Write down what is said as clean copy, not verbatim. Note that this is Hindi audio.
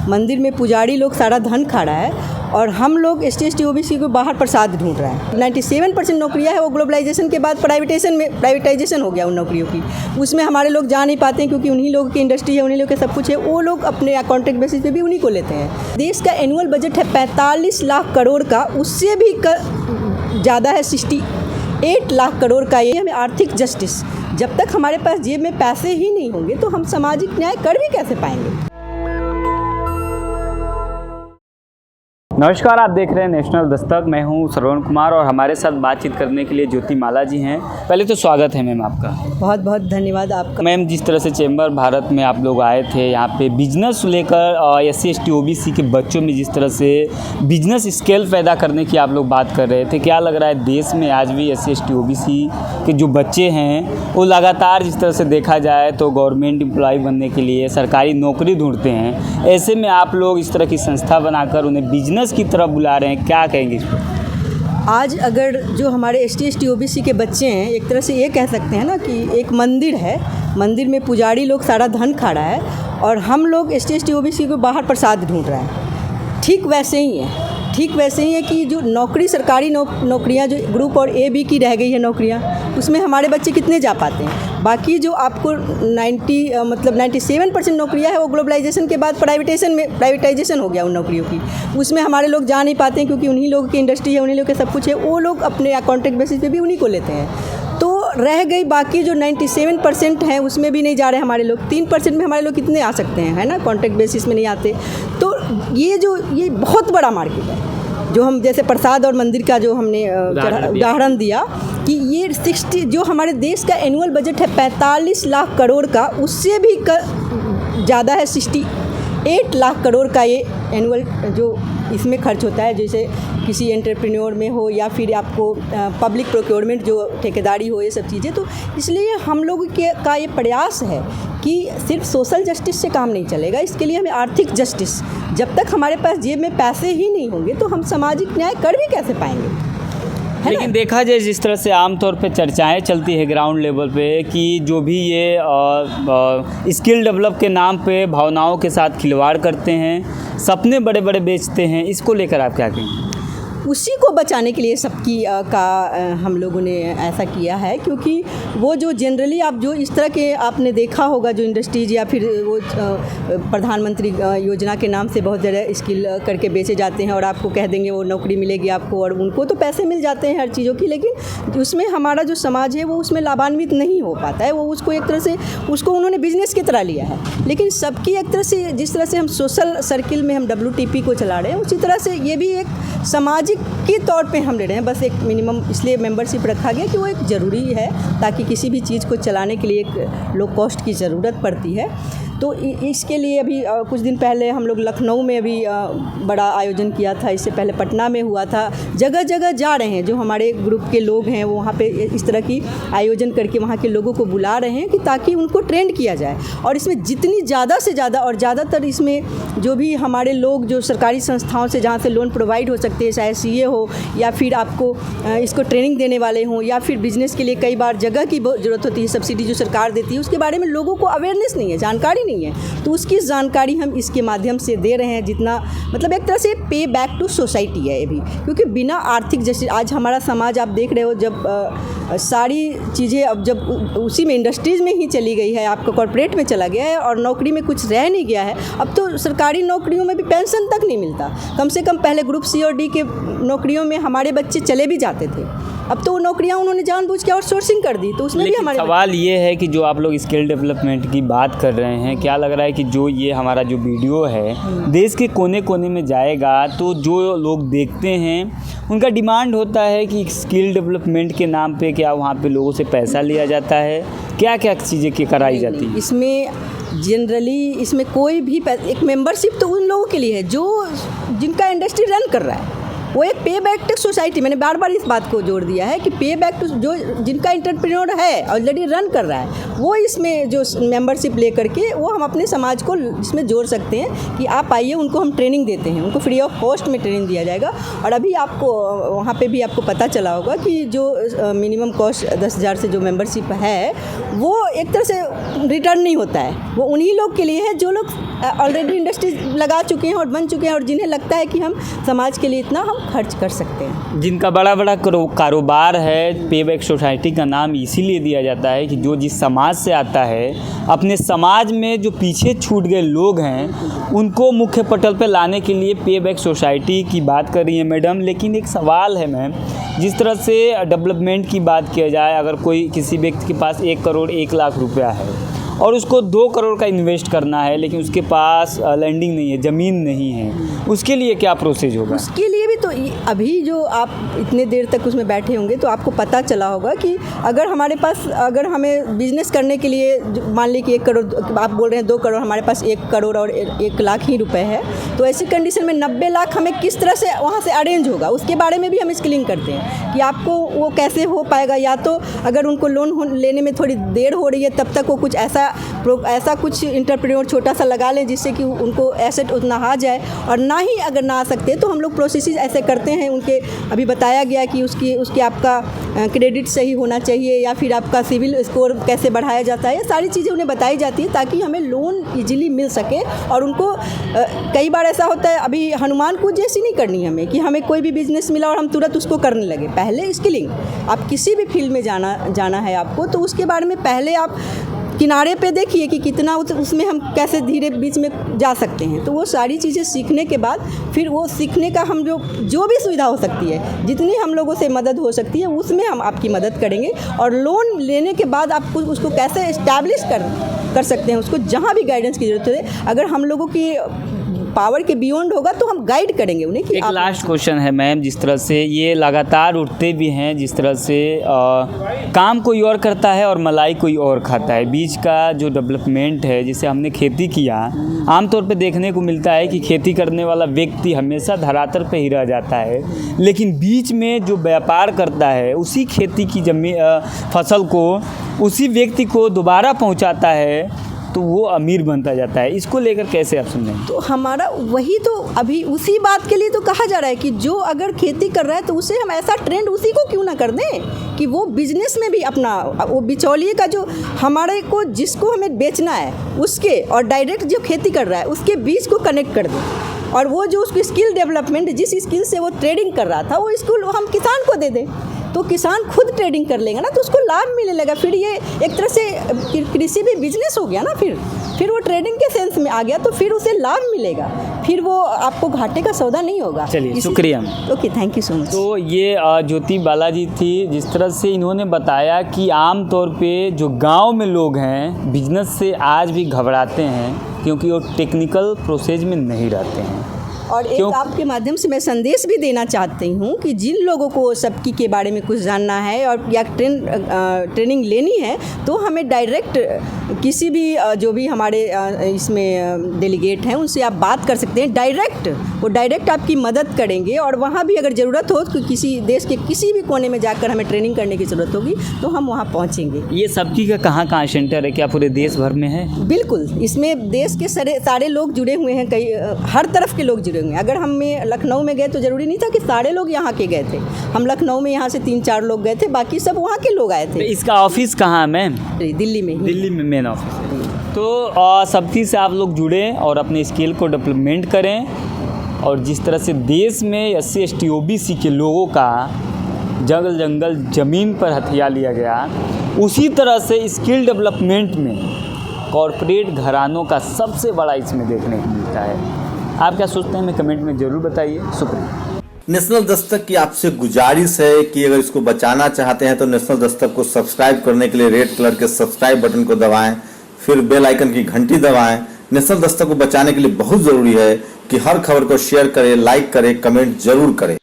मंदिर में पुजारी लोग सारा धन खा रहा है और हम लोग ST OBC को बाहर प्रसाद ढूंढ रहे हैं। 97% नौकरियां है वो ग्लोबलाइजेशन के बाद प्राइवेटाइजेशन हो गया उन नौकरियों की। उसमें हमारे लोग जा नहीं पाते हैं क्योंकि उन्हीं लोगों की इंडस्ट्री है, उन्हीं लोग के सब कुछ है। वो लोग अपने कॉन्ट्रैक्ट बेसिस पे भी उन्हीं को लेते हैं। देश का एनुअल बजट है 45 लाख करोड़ का, उससे भी ज़्यादा है 68 लाख करोड़ का। ये हमें आर्थिक जस्टिस, जब तक हमारे पास जेब में पैसे ही नहीं होंगे तो हम सामाजिक न्याय कर भी कैसे पाएंगे। नमस्कार, आप देख रहे हैं नेशनल दस्तक। मैं हूं श्रवण कुमार और हमारे साथ बातचीत करने के लिए ज्योति माला जी हैं। पहले तो स्वागत है मैम आपका। बहुत बहुत धन्यवाद आपका। मैम, जिस तरह से चैम्बर भारत में आप लोग आए थे यहाँ पे बिजनेस लेकर SC ST OBC के बच्चों में जिस तरह से बिजनेस स्केल पैदा करने की आप लोग बात कर रहे थे, क्या लग रहा है देश में आज भी SC ST OBC के जो बच्चे हैं वो लगातार जिस तरह से देखा जाए तो गवर्नमेंट एम्प्लॉय बनने के लिए सरकारी नौकरी ढूंढते हैं, ऐसे में आप लोग इस तरह की संस्था बनाकर उन्हें बिजनेस की तरफ बुला रहे हैं, क्या कहेंगे इस पर? आज अगर जो हमारे ST ST OBC के बच्चे हैं, एक तरह से ये कह सकते हैं ना कि एक मंदिर है, मंदिर में पुजारी लोग सारा धन खा रहा है और हम लोग ST ST OBC को बाहर प्रसाद ढूंढ रहे हैं। ठीक वैसे ही है कि जो नौकरी सरकारी नौकरियां जो ग्रुप और A B की रह गई है नौकरियां, उसमें हमारे बच्चे कितने जा पाते हैं। बाकी जो आपको 97% नौकरियां है वो ग्लोबलाइजेशन के बाद प्राइवेटाइजेशन हो गया उन नौकरियों की। उसमें हमारे लोग जा नहीं पाते हैं क्योंकि उन्हीं लोगों की इंडस्ट्री है, उन्हीं लोग के सब कुछ है। वो लोग अपने कॉन्ट्रैक्ट बेसिस पे भी उन्हीं को लेते हैं। तो रह गई बाकी जो 97% हैं, उसमें भी नहीं जा रहे हमारे लोग। 3% में हमारे लोग कितने आ सकते हैं, है ना, कॉन्ट्रैक्ट बेसिस में नहीं आते। तो ये बहुत बड़ा मार्केट है जो हम जैसे प्रसाद और मंदिर का जो हमने उदाहरण दिया कि ये 60 जो हमारे देश का एनुअल बजट है 45 लाख करोड़ का, उससे भी ज़्यादा है 68 लाख करोड़ का ये एनुअल जो इसमें खर्च होता है। जैसे किसी एंटरप्रेन्योर में हो या फिर आपको पब्लिक प्रोक्योरमेंट जो ठेकेदारी हो, ये सब चीज़ें। तो इसलिए हम लोग का ये प्रयास है कि सिर्फ सोशल जस्टिस से काम नहीं चलेगा, इसके लिए हमें आर्थिक जस्टिस, जब तक हमारे पास जेब में पैसे ही नहीं होंगे तो हम सामाजिक न्याय कर भी कैसे पाएंगे। लेकिन देखा जाए जिस तरह से आमतौर पे चर्चाएं चलती है ग्राउंड लेवल पे कि जो भी ये स्किल डेवलप के नाम पे भावनाओं के साथ खिलवाड़ करते हैं, सपने बड़े बड़े बेचते हैं, इसको लेकर आप क्या कहेंगे? उसी को बचाने के लिए सबकी हम लोगों ने ऐसा किया है, क्योंकि वो जो जनरली आप जो इस तरह के आपने देखा होगा जो इंडस्ट्रीज या फिर वो प्रधानमंत्री योजना के नाम से बहुत ज़्यादा स्किल करके बेचे जाते हैं और आपको कह देंगे वो नौकरी मिलेगी आपको, और उनको तो पैसे मिल जाते हैं हर चीज़ों की, लेकिन उसमें हमारा जो समाज है वो उसमें लाभान्वित नहीं हो पाता है। वो उसको एक तरह से उसको उन्होंने बिजनेस की तरह लिया है। लेकिन सबकी एक तरह से जिस तरह से हम सोशल सर्किल में हम WTP को चला रहे हैं, उसी तरह से ये भी एक सामाजिक के तौर पे हम ले रहे हैं। बस एक मिनिमम इसलिए मेंबरशिप रखा गया कि वो एक ज़रूरी है, ताकि किसी भी चीज़ को चलाने के लिए एक लो कॉस्ट की ज़रूरत पड़ती है। तो इसके लिए अभी कुछ दिन पहले हम लोग लखनऊ में अभी बड़ा आयोजन किया था, इससे पहले पटना में हुआ था। जगह जगह जा रहे हैं जो हमारे ग्रुप के लोग हैं, वो वहाँ पे इस तरह की आयोजन करके वहाँ के लोगों को बुला रहे हैं कि ताकि उनको ट्रेंड किया जाए। और इसमें जितनी ज़्यादा से ज़्यादा और ज़्यादातर इसमें जो भी हमारे लोग जो सरकारी संस्थाओं से जहाँ से लोन प्रोवाइड हो सकते हैं, चाहे CA हो या फिर आपको इसको ट्रेनिंग देने वाले हों, या फिर बिज़नेस के लिए कई बार जगह की ज़रूरत होती है, सब्सिडी जो सरकार देती है उसके बारे में लोगों को अवेयरनेस नहीं है, जानकारी नहीं है। तो उसकी जानकारी हम इसके माध्यम से दे रहे हैं, जितना मतलब एक तरह से पे बैक टू सोसाइटी है ये भी, क्योंकि बिना आर्थिक जस्टिस आज हमारा समाज आप देख रहे हो, जब सारी चीज़ें अब जब उसी में इंडस्ट्रीज़ में ही चली गई है, आपका कॉर्पोरेट में चला गया है और नौकरी में कुछ रह नहीं गया है। अब तो सरकारी नौकरियों में भी पेंशन तक नहीं मिलता। कम से कम पहले ग्रुप C और D के नौकरियों में हमारे बच्चे चले भी जाते थे, अब तो वो नौकरियां उन्होंने जानबूझ के आउटसोर्सिंग कर दी। तो उसमें भी हमारे सवाल ये है कि जो आप लोग स्किल डेवलपमेंट की बात कर रहे हैं, क्या लग रहा है कि जो ये हमारा जो वीडियो है देश के कोने कोने में जाएगा तो जो लोग देखते हैं उनका डिमांड होता है कि स्किल डेवलपमेंट के नाम पे क्या वहाँ पे लोगों से पैसा लिया जाता है, क्या क्या चीज़ें कराई जाती है? इसमें जनरली इसमें कोई भी एक मेंबरशिप तो उन लोगों के लिए है जो जिनका इंडस्ट्री रन कर रहा है। वो एक पे बैक टू सोसाइटी, मैंने बार बार इस बात को जोड़ दिया है कि पे बैक टू जो जिनका एंटरप्रेन्योर है ऑलरेडी रन कर रहा है, वो इसमें जो मेंबरशिप ले करके वो हम अपने समाज को इसमें जोड़ सकते हैं कि आप आइए, उनको हम ट्रेनिंग देते हैं, उनको फ्री ऑफ कॉस्ट में ट्रेनिंग दिया जाएगा। और अभी आपको वहाँ पे भी आपको पता चला होगा कि जो मिनिमम कॉस्ट 10,000 से जो मेंबरशिप है वो एक तरह से रिटर्न नहीं होता है, वो उन्हीं लोग के लिए है जो लोग ऑलरेडी इंडस्ट्री लगा चुके हैं और बन चुके हैं और जिन्हें लगता है कि हम समाज के लिए इतना हम खर्च कर सकते हैं। जिनका बड़ा बड़ा कारोबार है, पे बैक सोसाइटी का नाम इसीलिए दिया जाता है कि जो जिस समाज से आता है, अपने समाज में जो पीछे छूट गए लोग हैं उनको मुख्य पटल पे लाने के लिए पे बैक सोसाइटी की बात कर रही है मैडम। लेकिन एक सवाल है मैम, जिस तरह से डेवलपमेंट की बात किया जाए, अगर कोई किसी व्यक्ति के पास 1 करोड़ 1 लाख रुपया है और उसको 2 करोड़ का इन्वेस्ट करना है, लेकिन उसके पास लैंडिंग नहीं है, ज़मीन नहीं है, उसके लिए क्या प्रोसेस होगा? उसके लिए भी तो अभी जो आप इतने देर तक उसमें बैठे होंगे तो आपको पता चला होगा कि अगर हमारे पास, अगर हमें बिजनेस करने के लिए मान ली कि 1 करोड़, आप बोल रहे हैं 2 करोड़, हमारे पास 1 करोड़ और 1 लाख ही रुपए है, तो ऐसी कंडीशन में 90 लाख हमें किस तरह से वहाँ से अरेंज होगा, उसके बारे में भी हम स्किलिंग करते हैं कि आपको वो कैसे हो पाएगा। या तो अगर उनको लोन लेने में थोड़ी देर हो रही है तब तक वो कुछ ऐसा कुछ इंटरप्रेन्योर छोटा सा लगा लें जिससे कि उनको एसेट उतना आ जाए, और ना ही अगर ना आ सकते तो हम लोग प्रोसेस ऐसे करते हैं उनके। अभी बताया गया कि उसकी आपका क्रेडिट सही होना चाहिए या फिर आपका सिविल स्कोर कैसे बढ़ाया जाता है, ये सारी चीज़ें उन्हें बताई जाती है ताकि हमें लोन ईजिली मिल सके। और उनको कई बार ऐसा होता है, अभी हनुमान कूद जैसी नहीं करनी हमें कि हमें कोई भी बिजनेस मिला और हम तुरंत उसको करने लगे। पहले स्किलिंग, आप किसी भी फील्ड में जाना है आपको, तो उसके बारे में पहले आप किनारे पे देखिए कि कितना उसमें हम कैसे धीरे बीच में जा सकते हैं। तो वो सारी चीज़ें सीखने के बाद फिर वो सीखने का हम जो भी सुविधा हो सकती है, जितनी हम लोगों से मदद हो सकती है, उसमें हम आपकी मदद करेंगे। और लोन लेने के बाद आप उसको कैसे इस्टेब्लिश कर सकते हैं, उसको जहाँ भी गाइडेंस की ज़रूरत है, अगर हम लोगों की पावर के बियॉन्ड होगा तो हम गाइड करेंगे उन्हें कि एक लास्ट क्वेश्चन है मैम, जिस तरह से ये लगातार उठते भी हैं, जिस तरह से काम कोई और करता है और मलाई कोई और खाता है, बीच का जो डेवलपमेंट है, जिसे हमने खेती किया, आमतौर पे देखने को मिलता है कि खेती करने वाला व्यक्ति हमेशा धरातल पे ही रह जाता है, लेकिन बीच में जो व्यापार करता है उसी खेती की फसल को उसी व्यक्ति को दोबारा पहुंचाता है तो वो अमीर बनता जाता है। इसको लेकर कैसे आप समझें? तो हमारा वही तो अभी उसी बात के लिए तो कहा जा रहा है कि जो अगर खेती कर रहा है तो उसे हम ऐसा ट्रेंड उसी को क्यों ना कर दें कि वो बिजनेस में भी अपना वो बिचौलिए का जो हमारे को जिसको हमें बेचना है उसके और डायरेक्ट जो खेती कर रहा है उसके बीच को कनेक्ट कर दें। और वो जो उसकी स्किल डेवलपमेंट, जिस स्किल से वो ट्रेडिंग कर रहा था, वो स्किल हम किसान को दे दें तो किसान खुद ट्रेडिंग कर लेगा ना, तो उसको लाभ मिलने लगा। फिर ये एक तरह से कृषि भी बिजनेस हो गया ना, फिर वो ट्रेडिंग के सेंस में आ गया तो फिर उसे लाभ मिलेगा, फिर वो आपको घाटे का सौदा नहीं होगा। चलिए, शुक्रिया। Okay, thank you so much. तो ये ज्योति बालाजी थी, जिस तरह से इन्होंने बताया कि आम तौर पे जो गांव में लोग हैं बिजनेस से आज भी घबराते हैं क्योंकि वो टेक्निकल प्रोसेस में नहीं रहते हैं। और एक आपके माध्यम से मैं संदेश भी देना चाहती हूँ कि जिन लोगों को सबकी के बारे में कुछ जानना है और या ट्रेनिंग लेनी है तो हमें डायरेक्ट किसी भी जो भी हमारे इसमें डेलीगेट हैं उनसे आप बात कर सकते हैं। वो डायरेक्ट आपकी मदद करेंगे और वहाँ भी अगर ज़रूरत हो तो किसी देश के किसी भी कोने में जाकर हमें ट्रेनिंग करने की ज़रूरत होगी तो हम वहाँ पहुँचेंगे। ये सबकी का कहाँ सेंटर है, क्या पूरे देश भर में है? बिल्कुल, इसमें देश के सारे लोग जुड़े हुए हैं, कई हर तरफ के लोग जुड़े। अगर हम लखनऊ में गए तो ज़रूरी नहीं था कि सारे लोग यहाँ के गए थे, हम लखनऊ में यहाँ से 3-4 लोग गए थे, बाकी सब वहाँ के लोग आए थे। तो इसका ऑफिस कहाँ है मैम? दिल्ली में। दिल्ली में मेन ऑफिस है। तो सबकी से आप लोग जुड़ें और अपने स्किल को डेवलपमेंट करें। और जिस तरह से देश में SC ST OBC के लोगों का जंगल ज़मीन पर हथिया लिया गया, उसी तरह से स्किल डेवलपमेंट में कॉरपोरेट घरानों का सबसे बड़ा इसमें देखने को मिलता है। आप क्या सोचते हैं, हमें कमेंट में ज़रूर बताइए। शुक्रिया। नेशनल दस्तक की आपसे गुजारिश है कि अगर इसको बचाना चाहते हैं तो नेशनल दस्तक को सब्सक्राइब करने के लिए रेड कलर के सब्सक्राइब बटन को दबाएं, फिर बेल आइकन की घंटी दबाएं। नेशनल दस्तक को बचाने के लिए बहुत ज़रूरी है कि हर खबर को शेयर करें, लाइक करें, कमेंट जरूर करें।